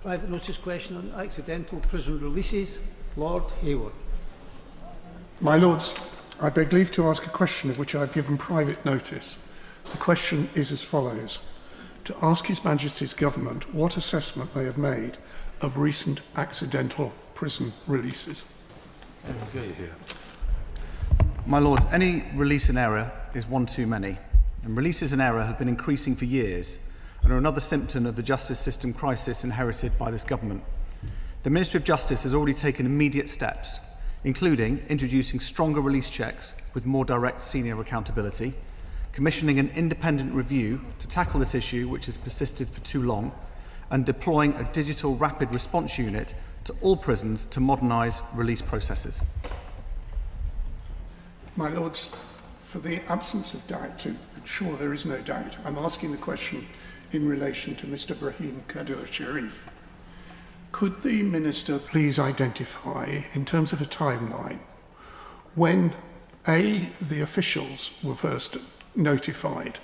Private notice question on accidental prison releases. Lord Hayward. My Lords, I beg leave to ask a question of which I have given private notice. The question is as follows: to ask His Majesty's Government what assessment they have made of recent accidental prison releases. My Lords, any release in error is one too many, and releases in error have been increasing for years and are another symptom of the justice system crisis inherited by this government. The Ministry of Justice has already taken immediate steps, including introducing stronger release checks with more direct senior accountability, commissioning an independent review to tackle this issue which has persisted for too long, and deploying a digital rapid response unit to all prisons to modernise release processes. My Lords, for the absence of doubt, to ensure there is no doubt, I'm asking the question in relation to Mr. Brahim Kadur Sharif. Could the Minister please identify, in terms of a timeline, when A, the officials were first notified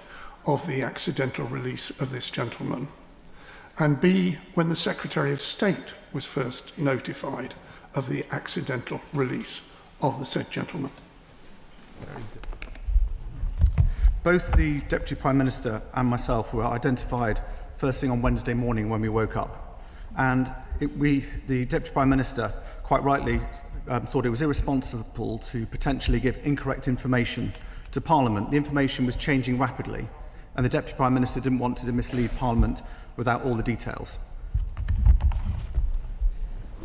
of the accidental release of this gentleman, and B, when the Secretary of State was first notified of the accidental release of the said gentleman? Both the Deputy Prime Minister and myself were identified first thing on Wednesday morning when we woke up. And the Deputy Prime Minister quite rightly thought it was irresponsible to potentially give incorrect information to Parliament. The information was changing rapidly, and the Deputy Prime Minister didn't want to mislead Parliament without all the details.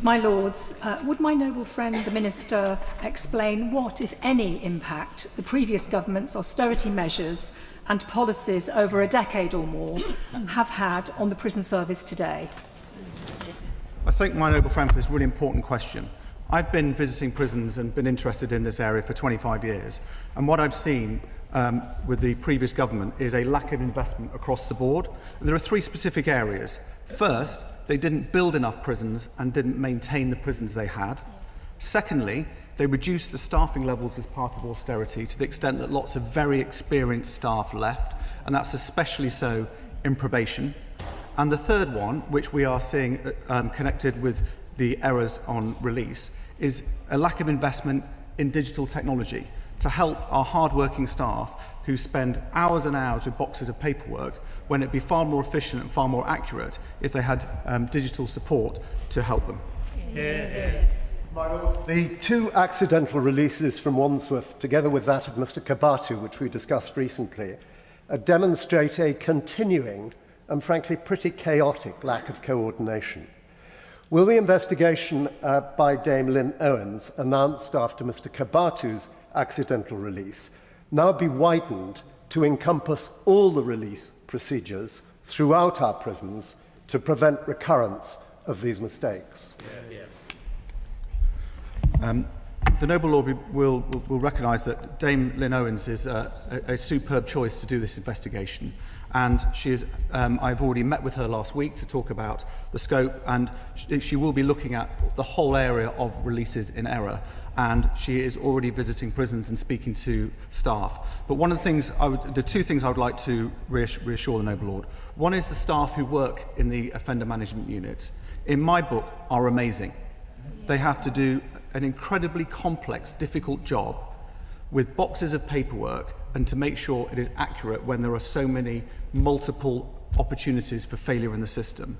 My Lords, would my noble friend the Minister explain what, if any, impact the previous government's austerity measures and policies over a decade or more have had on the prison service today? I thank my noble friend for this really important question. I've been visiting prisons and been interested in this area for 25 years, and what I've seen with the previous government is a lack of investment across the board. There are three specific areas. First, they didn't build enough prisons and didn't maintain the prisons they had. Secondly, they reduced the staffing levels as part of austerity to the extent that lots of very experienced staff left, and that's especially so in probation. And the third one, which we are seeing connected with the errors on release, is a lack of investment in digital technology to help our hard-working staff who spend hours and hours with boxes of paperwork, when it'd be far more efficient and far more accurate if they had digital support to help them. The two accidental releases from Wandsworth, together with that of Mr. Kabatu, which we discussed recently, demonstrate a continuing and frankly pretty chaotic lack of coordination. Will the investigation by Dame Lynn Owens, announced after Mr. Kabatu's accidental release, now be widened to encompass all the release procedures throughout our prisons to prevent recurrence of these mistakes? The Noble Lord will recognise that Dame Lynn Owens is a superb choice to do this investigation, and she is. I've already met with her last week to talk about the scope, and she will be looking at the whole area of releases in error, and she is already visiting prisons and speaking to staff. But one of the things, the two things I would like to reassure the Noble Lord. One is the staff who work in the offender management units, in my book, are amazing. They have to do an incredibly complex, difficult job with boxes of paperwork and to make sure it is accurate when there are so many multiple opportunities for failure in the system.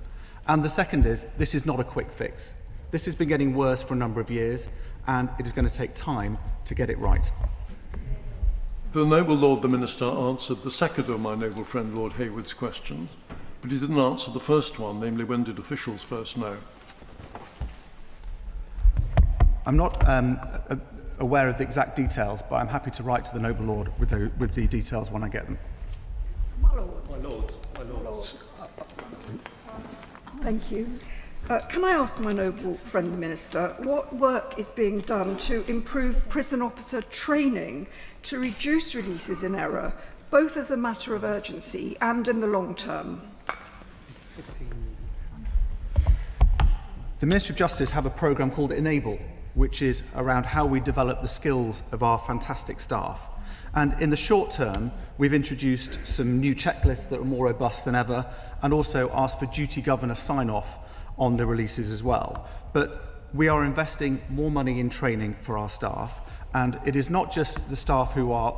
And the second is, this is not a quick fix. This has been getting worse for a number of years, and it is going to take time to get it right. The Noble Lord the Minister answered the second of my noble friend Lord Hayward's questions, but he didn't answer the first one, namely when did officials first know? I'm not aware of the exact details, but I'm happy to write to the Noble Lord with the details when I get them. My Lords. My Lords. Thank you. Can I ask my noble friend the Minister, what work is being done to improve prison officer training to reduce releases in error, both as a matter of urgency and in the long term? The Ministry of Justice have a programme called Enable, which is around how we develop the skills of our fantastic staff. And in the short term, we've introduced some new checklists that are more robust than ever, and also asked for duty governor sign-off on the releases as well. But we are investing more money in training for our staff, and it is not just the staff who are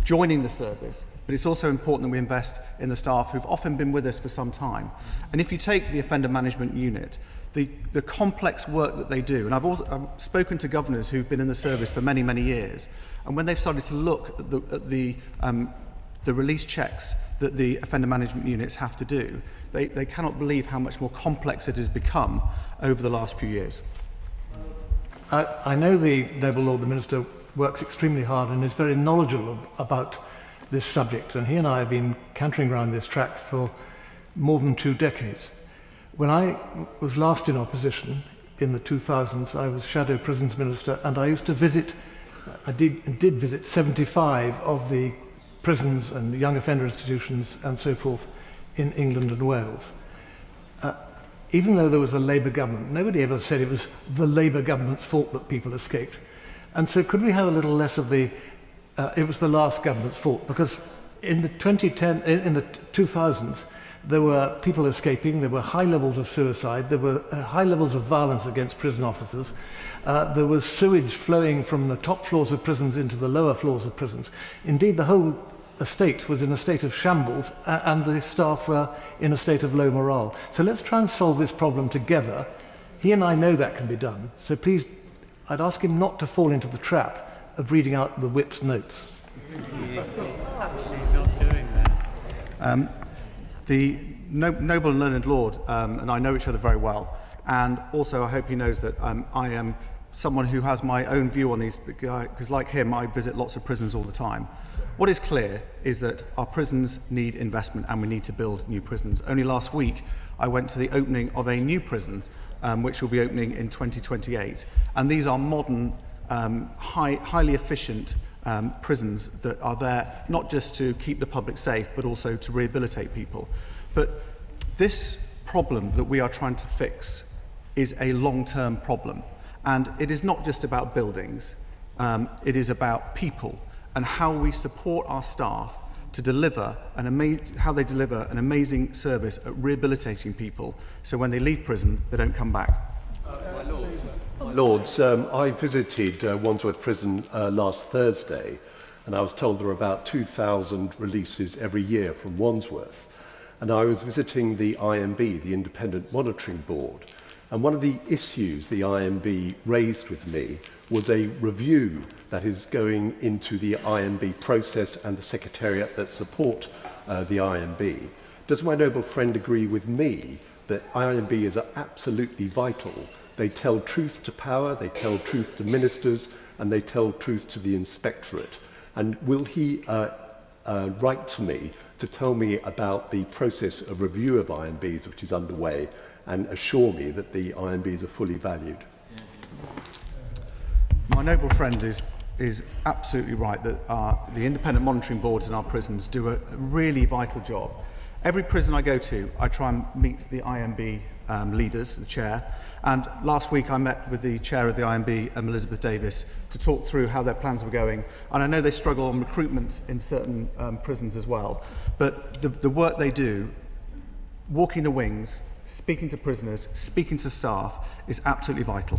joining the service, but it's also important that we invest in the staff who've often been with us for some time. And if you take the offender management unit, the complex work that they do, and I've spoken to governors who've been in the service for many, many years, and when they've started to look at the release checks that the offender management units have to do, they cannot believe how much more complex it has become over the last few years. I know the Noble Lord the Minister works extremely hard and is very knowledgeable about this subject, and he and I have been cantering around this track for more than 2 decades. When I was last in opposition in the 2000s, I was Shadow Prisons Minister, and I used to visit, I did visit 75 of the prisons and young offender institutions and so forth in England and Wales. Even though there was a Labour government, nobody ever said it was the Labour government's fault that people escaped. And so could we have a little less of the, it was the last government's fault? Because in the 2000s, there were people escaping, there were high levels of suicide, there were high levels of violence against prison officers, there was sewage flowing from the top floors of prisons into the lower floors of prisons. Indeed, the whole estate was in a state of shambles, and the staff were in a state of low morale. So let's try and solve this problem together. He and I know that can be done, so please, I'd ask him not to fall into the trap of reading out the whip's notes. He's not doing that. The noble and learned Lord and I know each other very well, and also I hope he knows that I am someone who has my own view on these, because like him, I visit lots of prisons all the time. What is clear is that our prisons need investment, and we need to build new prisons. Only last week, I went to the opening of a new prison, which will be opening in 2028. And these are modern, highly efficient prisons that are there not just to keep the public safe, but also to rehabilitate people. But this problem that we are trying to fix is a long-term problem. And it is not just about buildings, it is about people and how we support our staff to deliver how they deliver an amazing service at rehabilitating people, so when they leave prison, they don't come back. My Lords, I visited Wandsworth Prison last Thursday, and I was told there are about 2,000 releases every year from Wandsworth. And I was visiting the IMB, the Independent Monitoring Board, and one of the issues the IMB raised with me was a review that is going into the IMB process and the secretariat that support the IMB. Does my noble friend agree with me that IMB is absolutely vital? They tell truth to power, they tell truth to ministers, and they tell truth to the inspectorate. And will he write to me to tell me about the process of review of IMBs which is underway, and assure me that the IMBs are fully valued? My noble friend is absolutely right that the independent monitoring boards in our prisons do a really vital job. Every prison I go to, I try and meet the IMB leaders, the chair, and last week I met with the chair of the IMB, Elizabeth Davis, to talk through how their plans were going. And I know they struggle on recruitment in certain prisons as well, but the work they do, walking the wings, speaking to prisoners, speaking to staff, is absolutely vital.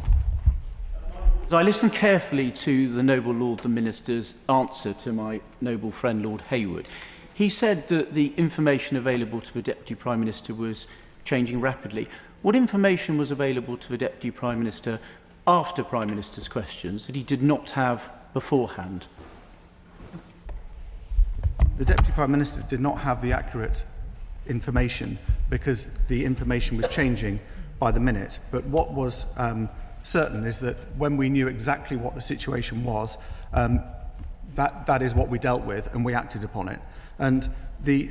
So I listened carefully to the Noble Lord the Minister's answer to my noble friend Lord Hayward. He said that the information available to the Deputy Prime Minister was changing rapidly. What information was available to the Deputy Prime Minister after Prime Minister's questions that he did not have beforehand? The Deputy Prime Minister did not have the accurate information because the information was changing by the minute. But what was certain is that when we knew exactly what the situation was, that is what we dealt with, and we acted upon it. And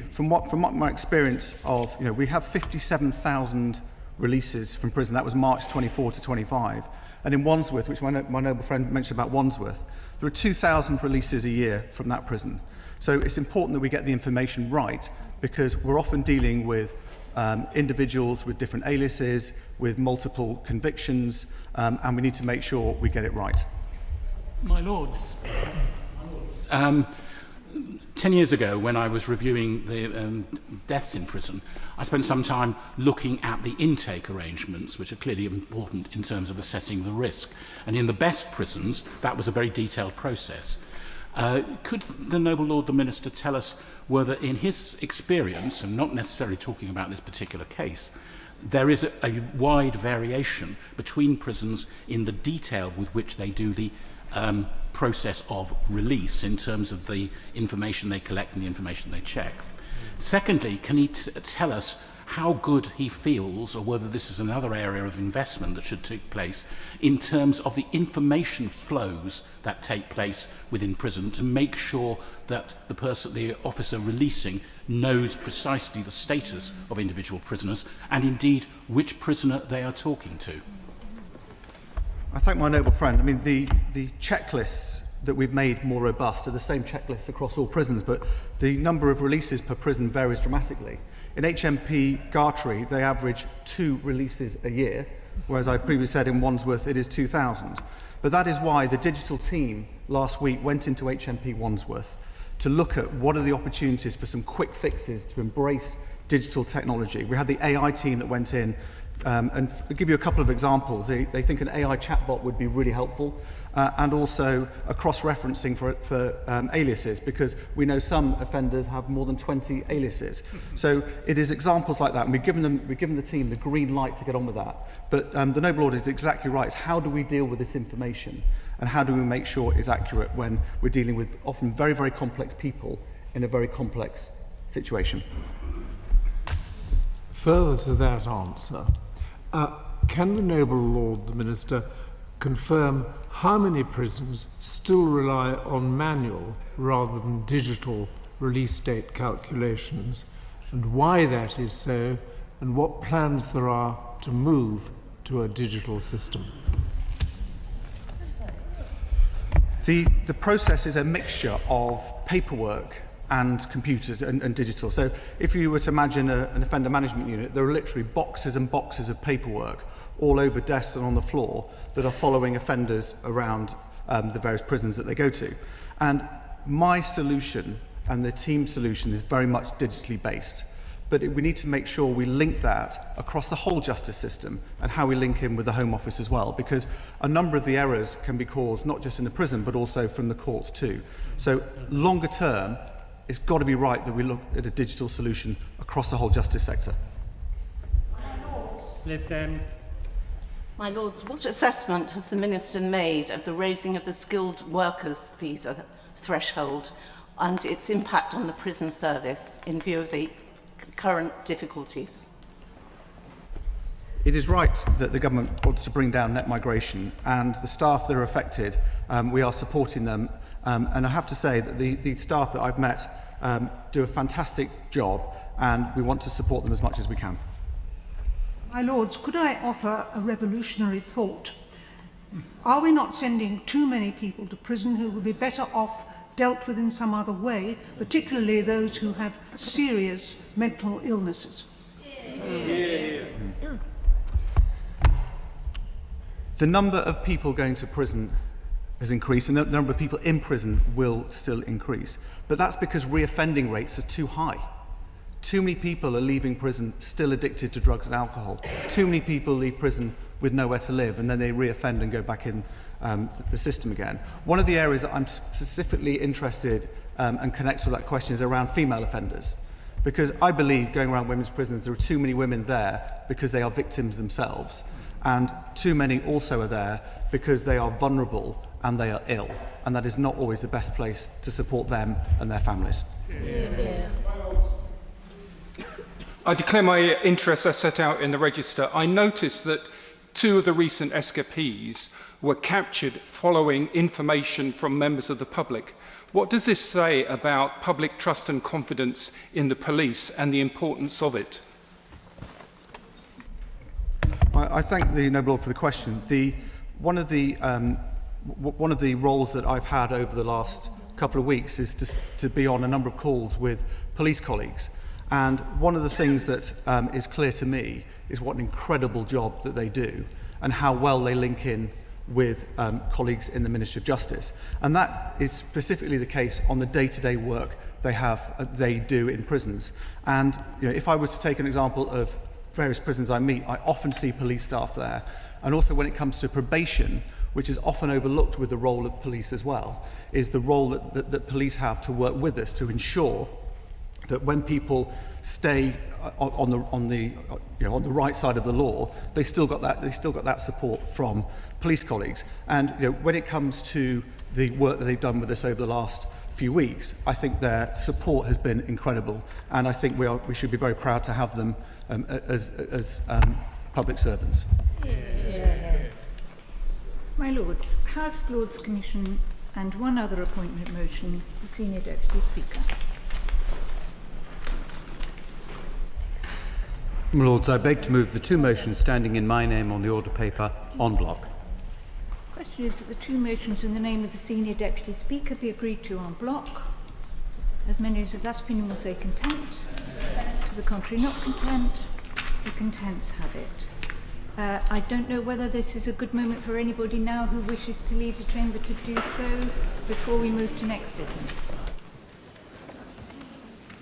from my experience of, we have 57,000 releases from prison. That was March 24 to 25. And in Wandsworth, which my noble friend mentioned about Wandsworth, there are 2,000 releases a year from that prison. So it's important that we get the information right, because we're often dealing with individuals with different aliases, with multiple convictions, and we need to make sure we get it right. My Lords, 10 years ago, when I was reviewing the deaths in prison, I spent some time looking at the intake arrangements, which are clearly important in terms of assessing the risk. And in the best prisons, that was a very detailed process. Could the Noble Lord the Minister tell us whether, in his experience, and not necessarily talking about this particular case, there is a wide variation between prisons in the detail with which they do the process of release in terms of the information they collect and the information they check? Secondly, can he tell us how good he feels, or whether this is another area of investment that should take place, in terms of the information flows that take place within prison to make sure that the officer releasing knows precisely the status of individual prisoners and indeed which prisoner they are talking to? I thank my noble friend. I mean, the checklists that we've made more robust are the same checklists across all prisons, but the number of releases per prison varies dramatically. In HMP Gartrey, they average 2 releases a year, whereas I previously said in Wandsworth it is 2,000. But that is why the digital team last week went into HMP Wandsworth to look at what are the opportunities for some quick fixes to embrace digital technology. We had the AI team that went in, and I'll give you a couple of examples. They think an AI chatbot would be really helpful, and also a cross-referencing for aliases, because we know some offenders have more than 20 aliases. So it is examples like that, and we've given the team the green light to get on with that. But the Noble Lord is exactly right. It's how do we deal with this information, and how do we make sure it's accurate when we're dealing with often very, very complex people in a very complex situation? Further to that answer, can the Noble Lord the Minister confirm how many prisons still rely on manual rather than digital release date calculations, and why that is so, and what plans there are to move to a digital system? The process is a mixture of paperwork and computers and digital. So if you were to imagine an offender management unit, there are literally boxes and boxes of paperwork all over desks and on the floor that are following offenders around the various prisons that they go to. And my solution and the team's solution is very much digitally based. But we need to make sure we link that across the whole justice system, and how we link in with the Home Office as well, because a number of the errors can be caused not just in the prison but also from the courts too. So longer term, it's got to be right that we look at a digital solution across the whole justice sector. My Lords, what assessment has the Minister made of the raising of the skilled workers visa threshold and its impact on the prison service in view of the current difficulties? It is right that the government wants to bring down net migration, and the staff that are affected, we are supporting them. And I have to say that the staff that I've met do a fantastic job, and we want to support them as much as we can. My Lords, could I offer a revolutionary thought? Are we not sending too many people to prison who would be better off dealt with in some other way, particularly those who have serious mental illnesses? The number of people going to prison has increased, and the number of people in prison will still increase. But that's because reoffending rates are too high. Too many people are leaving prison still addicted to drugs and alcohol. Too many people leave prison with nowhere to live, and then they reoffend and go back in the system again. One of the areas that I'm specifically interested and connects with that question is around female offenders. Because I believe, going around women's prisons, there are too many women there because they are victims themselves. And too many also are there because they are vulnerable and they are ill. And that is not always the best place to support them and their families. I declare my interests as set out in the register. I noticed that 2 of the recent escapees were captured following information from members of the public. What does this say about public trust and confidence in the police and the importance of it? I thank the Noble Lord for the question. One of the roles that I've had over the last couple of weeks is to be on a number of calls with police colleagues. And one of the things that is clear to me is what an incredible job that they do, and how well they link in with colleagues in the Ministry of Justice. And that is specifically the case on the day-to-day work they do in prisons. And if I was to take an example of various prisons I meet, I often see police staff there. And also when it comes to probation, which is often overlooked with the role of police as well, is the role that police have to work with us to ensure that when people stay on the right side of the law, they still got that support from police colleagues. And when it comes to the work that they've done with us over the last few weeks, I think their support has been incredible, and I think we should be very proud to have them as public servants. My Lords, House of Lords Commission and one other appointment motion, the Senior Deputy Speaker. My Lords, I beg to move the two motions standing in my name on the order paper en bloc. The question is that the two motions in the name of the Senior Deputy Speaker be agreed to en bloc. As many as of that opinion will say content. To the contrary, not content. The contents have it. I don't know whether this is a good moment for anybody now who wishes to leave the chamber to do so before we move to next business.